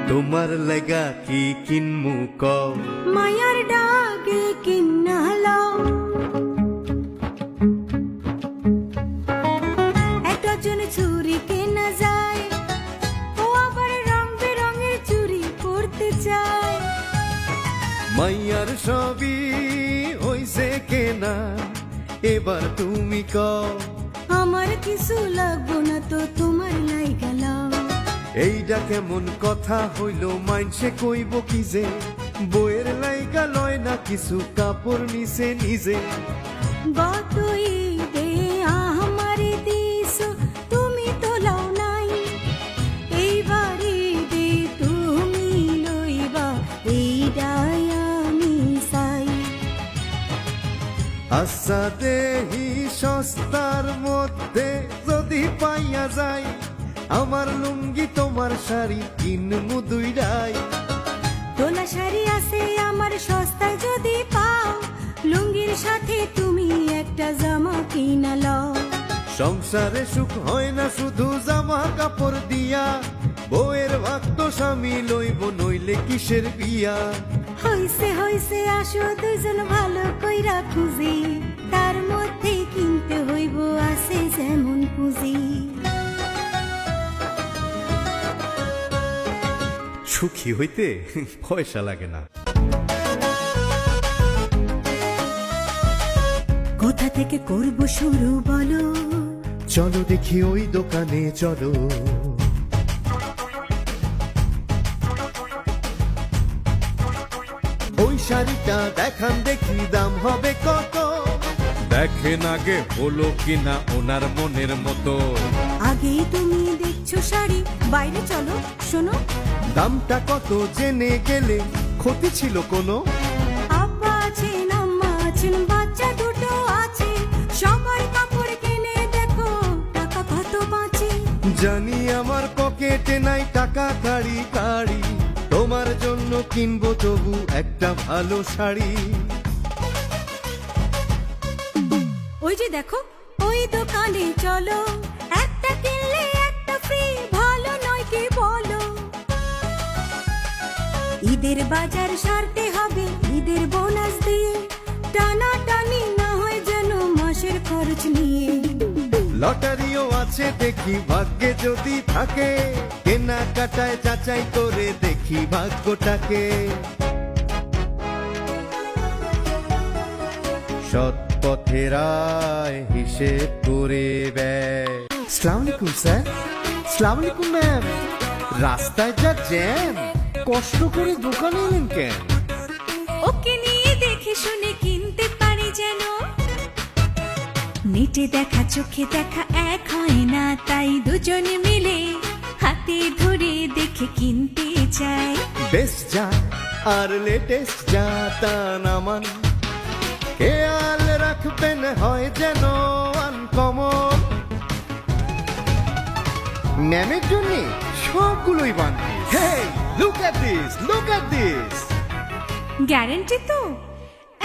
তোমার লাগা কি কিনমু কও মায়ার ডাকে কিন্নালো এক ডজন চুরি কেনা যায় ও আবার রং বেরঙের চুরি পরতে চায় মাইয়ার সবই হইছে কেনা এবার তুমি কও আমার কিছু লাগবো না তো তোমার লাইগা লাও এইটা কেমন কথা হইল মাইনসে কইব কি যে বইয়ের লাইগা লয় না কিছু কাপড় নিছে নিজে গত ঈদে আমারে দিছো তুমি তো লাও নাই এইবার ঈদে তুমি লইবা এইটাই আমি চাই আচ্ছা দেহি সস্তার মধ্যে যদি পাইয়া যায় আমার লুঙ্গি তোমার শাড়ি কিনমু দুইটাই তোলা শাড়ি আছে আমার সস্তায় যদি পাও লুঙ্গির সাথে তুমি একটা জামা কিনা লও সংসারে সুখ হয় না শুধু জামা কাপড় দিয়া বউয়ের ভাগ তো স্বামী লইব নইলে কিসের বিয়া হইছে হইছে আসো দুজন ভালো কইরা খুঁজি তার মধ্যে কিনতে হইব আছে যেমন পুঁজি সুখী হইতে পয়সা লাগে না কোথা থেকে করব শুরু বলো চলো দেখি ওই দোকানে চলো ওই শাড়িটা দেখান দেখি দাম হবে কত দেখেন আগে হলো কিনা ওনার মনের মতো আগেই তুমি দেখছো শাড়ি বাইরে চলো শোনো দামটা কত জেনে গেলে ক্ষতি ছিল কোনো আব্বা আছেন আম্মা আছেন বাচ্চা দুটো আছে সবার কাপড় কিনে দেখো টাকা কত বাঁচে জানি আমার পকেটে নাই টাকা কাড়ি কাড়ি তোমার জন্য কিনবো তবু একটা ভালো শাড়ি ওই যে দেখো ওই দোকানে চলো একটা কিনলে একটা ফ্রি ভালো নয় কি বলো ঈদের বাজার সারতে হবে ঈদের বোনাস দিয়ে টানা টানি না হয় যেন মাসের খরচ নিয়ে লটারিও আছে দেখি ভাগ্যে যদি থাকে কেনাকাটায় যাচাই করে দেখি ভাগ্যটাকে সৎ পথের আয় হিসেব করে ব্যয় আসসালামু আলাইকুম স্যার আসসালামু আলাইকুম ম্যাম রাস্তায় যা জ্যাম কষ্ট করে দোকানে এলেন কেন ওকে নিয়ে দেখে শুনে কিনতে পারি যেন নেটে দেখা চোখে দেখা এক হয় না তাই দুজনে মিলে হাতে ধরে দেখে কিনতে চাই বেস্ট যা আর লেটেস্ট যা তা নামান খেয়াল রাখবেন হয় যেন আনকমন ম্যামের জন্য সবগুলোই বানবি হেই লুক এট দিস গ্যারান্টি তো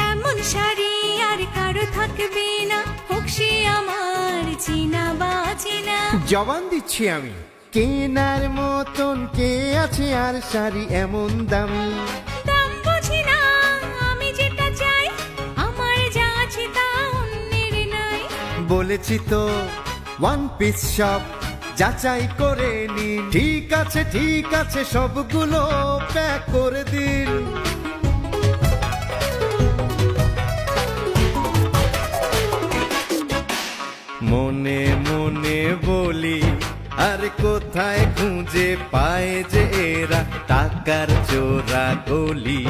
এমন শাড়ি আর কারো থাকবে না হোক সে আমার চিনা বা চিনা জবান দিচ্ছি আমি কেনার মতন কে আছে আর শাড়ি এমন দামি দাম বুঝি না আমি যেটা চাই আমার যা আছে তা অন্যের নাই বলেছি তো ওয়ান পিস শপ যাচাই করে নিন ঠিক আছে সবগুলো প্যাক করে দিন মনে মনে বলি আর কোথায় খুঁজে পায় যে এরা টাকার চোরা গলি